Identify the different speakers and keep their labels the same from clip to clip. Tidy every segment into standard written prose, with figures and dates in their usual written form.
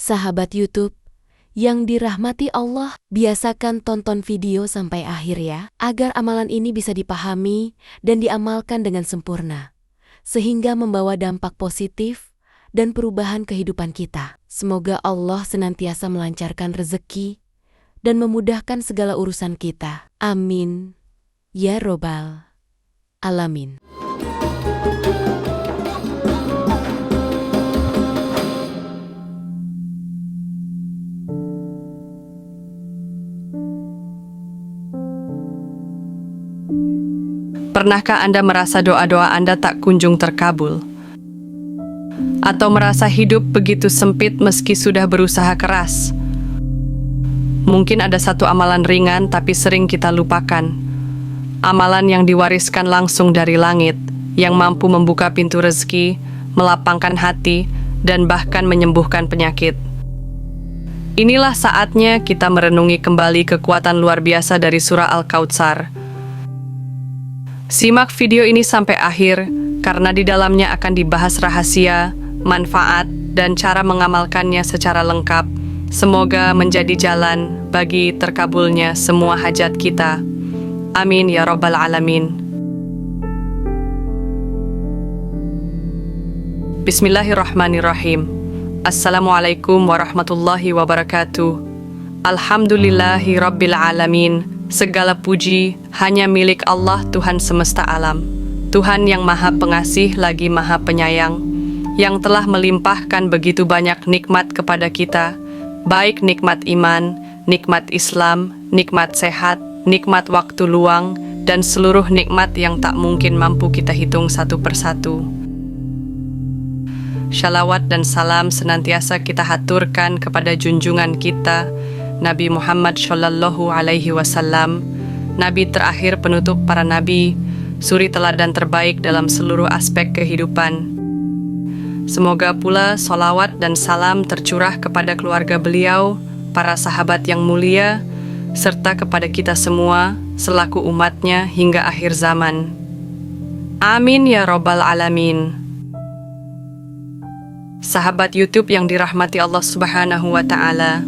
Speaker 1: Sahabat YouTube yang dirahmati Allah, biasakan tonton video sampai akhir ya, agar amalan ini bisa dipahami dan diamalkan dengan sempurna, sehingga membawa dampak positif dan perubahan kehidupan kita. Semoga Allah senantiasa melancarkan rezeki dan memudahkan segala urusan kita. Amin. Ya Robbal Alamin.
Speaker 2: Pernahkah Anda merasa doa-doa Anda tak kunjung terkabul? Atau merasa hidup begitu sempit meski sudah berusaha keras? Mungkin ada satu amalan ringan tapi sering kita lupakan. Amalan yang diwariskan langsung dari langit, yang mampu membuka pintu rezeki, melapangkan hati, dan bahkan menyembuhkan penyakit. Inilah saatnya kita merenungi kembali kekuatan luar biasa dari surah Al-Kautsar. Simak video ini sampai akhir, karena di dalamnya akan dibahas rahasia, manfaat, dan cara mengamalkannya secara lengkap. Semoga menjadi jalan bagi terkabulnya semua hajat kita. Amin ya Rabbal Alamin. Bismillahirrahmanirrahim. Assalamualaikum warahmatullahi wabarakatuh. Alhamdulillahi Rabbil Alamin. Segala puji hanya milik Allah Tuhan semesta alam. Tuhan yang maha pengasih lagi maha penyayang, yang telah melimpahkan begitu banyak nikmat kepada kita, baik nikmat iman, nikmat Islam, nikmat sehat, nikmat waktu luang, dan seluruh nikmat yang tak mungkin mampu kita hitung satu persatu. Shalawat dan salam senantiasa kita haturkan kepada junjungan kita, Nabi Muhammad Shallallahu Alaihi Wasallam, Nabi terakhir penutup para nabi, suri teladan terbaik dalam seluruh aspek kehidupan. Semoga pula sholawat dan salam tercurah kepada keluarga beliau, para sahabat yang mulia, serta kepada kita semua selaku umatnya hingga akhir zaman. Amin ya Rabbal Alamin. Sahabat YouTube yang dirahmati Allah Subhanahu wa Ta'ala,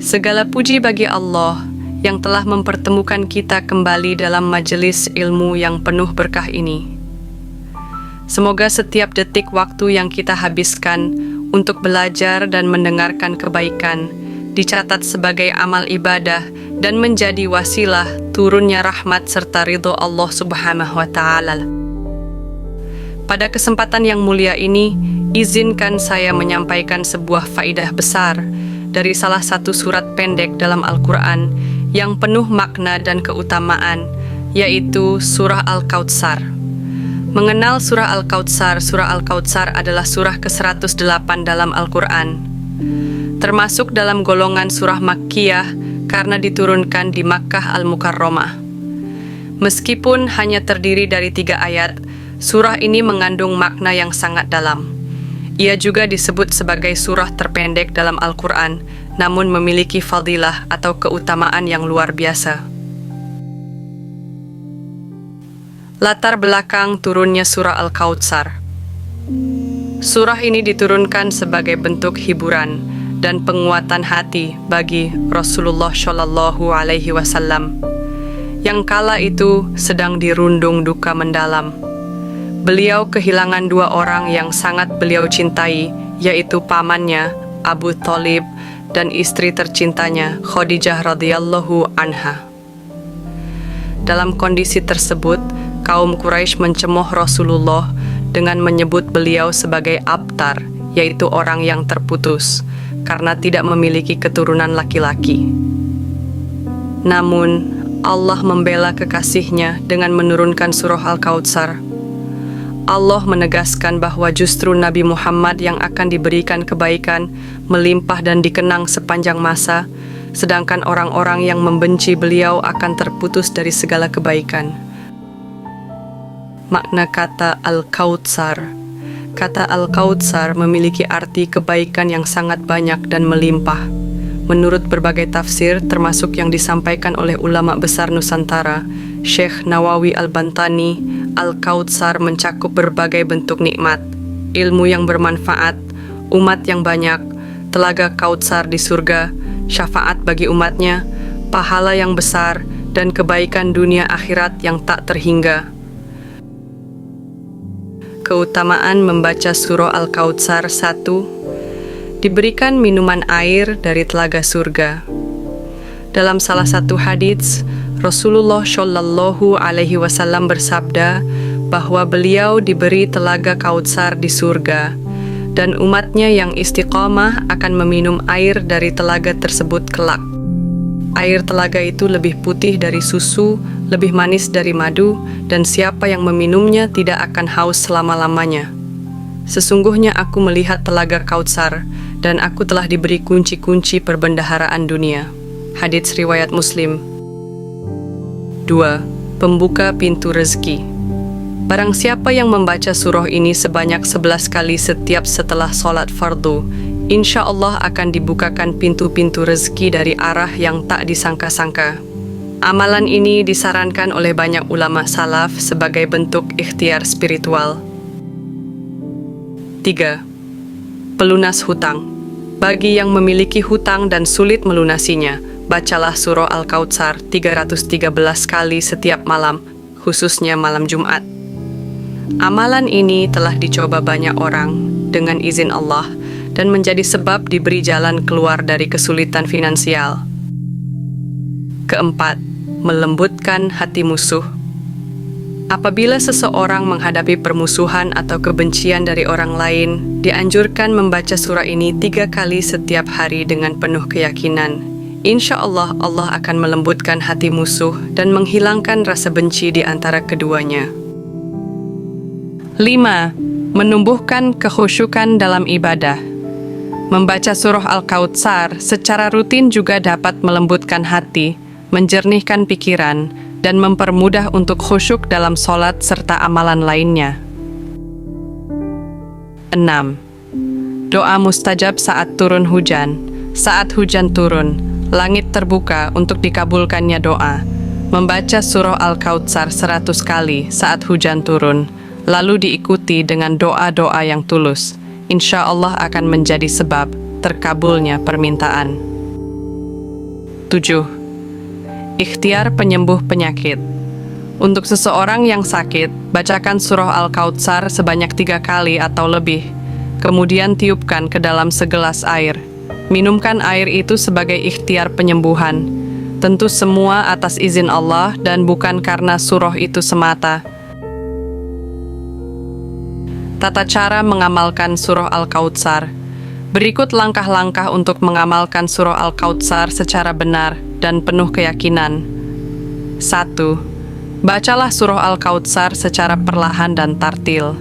Speaker 2: segala puji bagi Allah yang telah mempertemukan kita kembali dalam majelis ilmu yang penuh berkah ini. Semoga setiap detik waktu yang kita habiskan untuk belajar dan mendengarkan kebaikan dicatat sebagai amal ibadah dan menjadi wasilah turunnya rahmat serta ridho Allah Subhanahu wa Ta'ala. Pada kesempatan yang mulia ini, izinkan saya menyampaikan sebuah faidah besar dari salah satu surat pendek dalam Al-Quran yang penuh makna dan keutamaan, yaitu surah Al-Kautsar. Mengenal surah Al-Kautsar adalah surah ke-108 dalam Al-Quran. Termasuk dalam golongan surah Makkiyah karena diturunkan di Makkah Al-Mukarramah. Meskipun hanya terdiri dari 3 ayat, surah ini mengandung makna yang sangat dalam. Ia juga disebut sebagai surah terpendek dalam Al-Quran, namun memiliki fadilah atau keutamaan yang luar biasa. Latar belakang turunnya surah Al-Kautsar. Surah ini diturunkan sebagai bentuk hiburan dan penguatan hati bagi Rasulullah Shallallahu Alaihi Wasallam, yang kala itu sedang dirundung duka mendalam. Beliau kehilangan 2 orang yang sangat beliau cintai, yaitu pamannya Abu Thalib dan istri tercintanya Khadijah radhiyallahu anha. Dalam kondisi tersebut, kaum Quraisy mencemooh Rasulullah dengan menyebut beliau sebagai abtar, yaitu orang yang terputus, karena tidak memiliki keturunan laki-laki. Namun, Allah membela kekasihnya dengan menurunkan surah Al-Kautsar. Allah menegaskan bahwa justru Nabi Muhammad yang akan diberikan kebaikan, melimpah dan dikenang sepanjang masa, sedangkan orang-orang yang membenci beliau akan terputus dari segala kebaikan. Makna kata Al-Kautsar. Kata Al-Kautsar memiliki arti kebaikan yang sangat banyak dan melimpah. Menurut berbagai tafsir, termasuk yang disampaikan oleh ulama besar Nusantara, Syekh Nawawi Al-Bantani, Al-Kautsar mencakup berbagai bentuk nikmat, ilmu yang bermanfaat, umat yang banyak, telaga Kautsar di surga, syafaat bagi umatnya, pahala yang besar, dan kebaikan dunia akhirat yang tak terhingga. Keutamaan membaca surah Al-Kautsar. 1. Diberikan minuman air dari telaga surga. Dalam salah satu hadits, Rasulullah Shallallahu Alaihi Wasallam bersabda bahwa beliau diberi telaga Kautsar di surga, dan umatnya yang istiqamah akan meminum air dari telaga tersebut kelak. Air telaga itu lebih putih dari susu, lebih manis dari madu, dan siapa yang meminumnya tidak akan haus selama-lamanya. Sesungguhnya aku melihat telaga Kautsar, dan aku telah diberi kunci-kunci perbendaharaan dunia. Hadits riwayat Muslim. 2. Pembuka pintu rezeki. Barang siapa yang membaca surah ini sebanyak 11 kali setiap setelah sholat fardu, insya Allah akan dibukakan pintu-pintu rezeki dari arah yang tak disangka-sangka. Amalan ini disarankan oleh banyak ulama salaf sebagai bentuk ikhtiar spiritual. 3. Pelunas hutang. Bagi yang memiliki hutang dan sulit melunasinya, bacalah surah Al-Kautsar 313 kali setiap malam, khususnya malam Jumat. Amalan ini telah dicoba banyak orang dengan izin Allah dan menjadi sebab diberi jalan keluar dari kesulitan finansial. 4. Melembutkan hati musuh. Apabila seseorang menghadapi permusuhan atau kebencian dari orang lain, dianjurkan membaca surah ini 3 kali setiap hari dengan penuh keyakinan. Insya Allah, Allah akan melembutkan hati musuh dan menghilangkan rasa benci di antara keduanya. 5. Menumbuhkan kekhusyukan dalam ibadah. Membaca surah Al-Kautsar secara rutin juga dapat melembutkan hati, menjernihkan pikiran, dan mempermudah untuk khusyuk dalam sholat serta amalan lainnya. 6. Doa mustajab saat turun hujan. Saat hujan turun, langit terbuka untuk dikabulkannya doa. Membaca surah Al-Kautsar 100 kali saat hujan turun, lalu diikuti dengan doa-doa yang tulus, insya Allah akan menjadi sebab terkabulnya permintaan. 7. Ikhtiar penyembuh penyakit. Untuk seseorang yang sakit, bacakan surah Al-Kautsar sebanyak 3 kali atau lebih, kemudian tiupkan ke dalam segelas air. Minumkan air itu sebagai ikhtiar penyembuhan. Tentu semua atas izin Allah dan bukan karena surah itu semata. Tata cara mengamalkan surah Al-Kautsar. Berikut langkah-langkah untuk mengamalkan surah Al-Kautsar secara benar dan penuh keyakinan. 1. Bacalah surah Al-Kautsar secara perlahan dan tartil.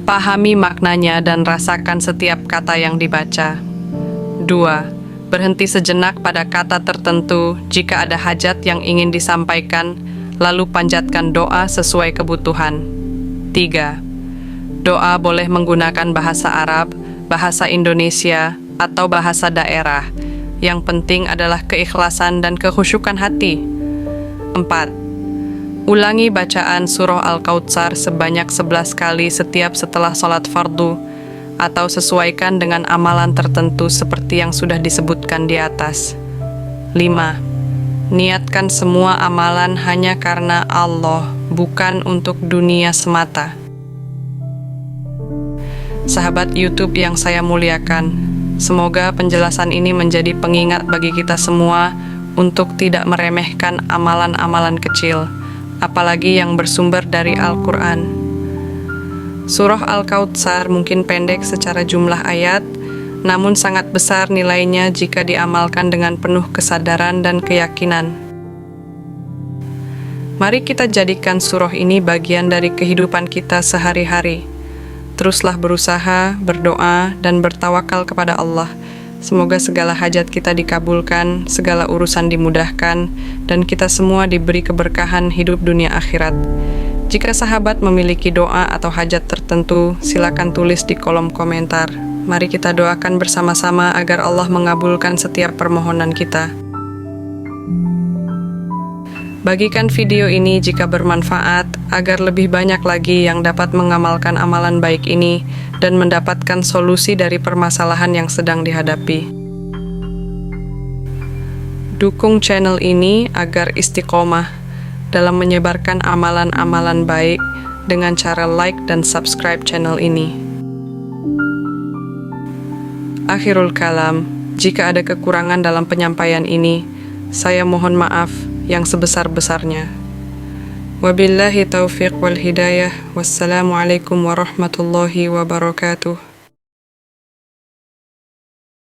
Speaker 2: Pahami maknanya dan rasakan setiap kata yang dibaca. 2. Berhenti sejenak pada kata tertentu jika ada hajat yang ingin disampaikan, lalu panjatkan doa sesuai kebutuhan. 3. Doa boleh menggunakan bahasa Arab, bahasa Indonesia, atau bahasa daerah. Yang penting adalah keikhlasan dan kekhusyukan hati. 4. Ulangi bacaan surah Al-Kautsar sebanyak 11 kali setiap setelah sholat fardu, atau sesuaikan dengan amalan tertentu seperti yang sudah disebutkan di atas. 5. Niatkan semua amalan hanya karena Allah, bukan untuk dunia semata. Sahabat YouTube yang saya muliakan, semoga penjelasan ini menjadi pengingat bagi kita semua untuk tidak meremehkan amalan-amalan kecil, apalagi yang bersumber dari Al-Quran. Surah Al-Kautsar mungkin pendek secara jumlah ayat, namun sangat besar nilainya jika diamalkan dengan penuh kesadaran dan keyakinan. Mari kita jadikan surah ini bagian dari kehidupan kita sehari-hari. Teruslah berusaha, berdoa, dan bertawakal kepada Allah. Semoga segala hajat kita dikabulkan, segala urusan dimudahkan, dan kita semua diberi keberkahan hidup dunia akhirat. Jika sahabat memiliki doa atau hajat tertentu, silakan tulis di kolom komentar. Mari kita doakan bersama-sama agar Allah mengabulkan setiap permohonan kita. Bagikan video ini jika bermanfaat, agar lebih banyak lagi yang dapat mengamalkan amalan baik ini dan mendapatkan solusi dari permasalahan yang sedang dihadapi. Dukung channel ini agar istiqomah dalam menyebarkan amalan-amalan baik dengan cara like dan subscribe channel ini. Akhirul kalam, jika ada kekurangan dalam penyampaian ini, saya mohon maaf yang sebesar-besarnya. Wabillahi taufiq wal hidayah. Wassalamualaikum warahmatullahi wabarakatuh.